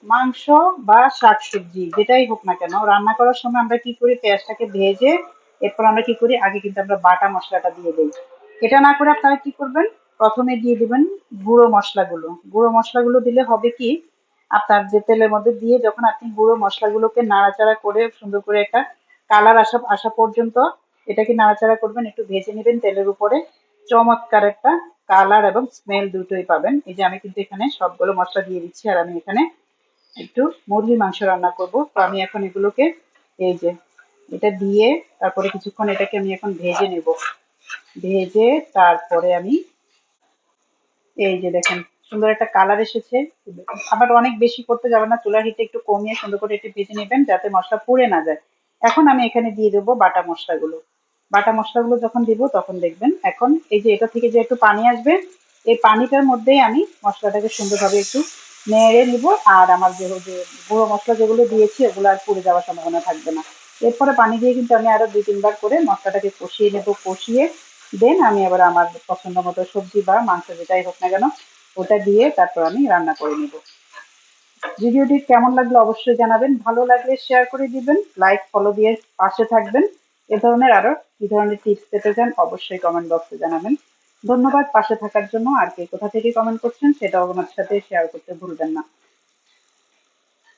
মাংস বা শাকসবজি যেটাই হোক না কেন রান্না করার সময় আমরা কি করি, পেঁয়াজটাকে ভেজে এরপর আমরা কি করি, আগে কিন্তু আমরা বাটা মশলাটা দিয়ে দিই। এটা না করে আপনারা কি করবেন, প্রথমে দিয়ে দিবেন গুঁড়ো মশলাগুলো। গুঁড়ো মশলাগুলো দিলে হবে কি, আপনার যে তেলের মধ্যে দিয়ে যখন আপনি গুঁড়ো মশলাগুলোকে নাড়াচাড়া করে সুন্দর করে একটা কালার আসা আসা পর্যন্ত এটাকে নাড়াচাড়া করবেন, একটু ভেজে নেবেন তেলের উপরে, চমৎকার একটা কালার এবং স্মেল দুটোই পাবেন। এই যে আমি কিন্তু এখানে সবগুলো মশলা দিয়ে দিচ্ছি, আর আমি এখানে একটু মুরগির মাংস রান্না করব। তো আমি এখন এগুলোকে এই যে এটা দিয়ে তারপরে কিছুক্ষণ এটাকে আমি এখন ভেজে নেব। ভেজে তারপরে আমি এই যে দেখেন সুন্দর একটা কালার এসেছে। আবার অনেক বেশি করতে যাবেন না, চুলার হিটে একটু কমিয়ে সুন্দর করে একটু ভেজে নেবেন যাতে মশলা পুড়ে না যায়। এখন আমি এখানে দিয়ে দেবো বাটা মশলাগুলো। বাটা মশলাগুলো যখন দিব তখন দেখবেন এখন এই যে এটা থেকে যে একটু পানি আসবে, এই পানিটার মধ্যেই আমি মশলাটাকে সুন্দরভাবে একটু নেড়ে নিব। আর আমার যে গুঁড়ো মশলা যেগুলো দিয়েছি ওগুলো আর পুড়ে যাওয়ার সম্ভাবনা থাকবে না। এরপরে পানি দিয়ে কিন্তু আমি আরো 2-3 বার করে মশলাটাকে কষিয়ে নেব। কষিয়ে দেন আমি আবার আমার পছন্দ মতো সবজি বা মাংস যেটাই হোক না কেন ওটা দিয়ে তারপর আমি রান্না করে নিব। ভিডিওটি কেমন লাগলো অবশ্যই জানাবেন, ভালো লাগলে শেয়ার করে দিবেন, লাইক ফলো দিয়ে পাশে থাকবেন। এ ধরনের আরো কি ধরনের টিপস পেতে চান অবশ্যই কমেন্ট বক্সে জানাবেন। ধন্যবাদ পাশে থাকার জন্য। আর কে কোথা থেকে কমেন্ট করছেন সেটাও আমার সাথে শেয়ার করতে ভুলবেন না।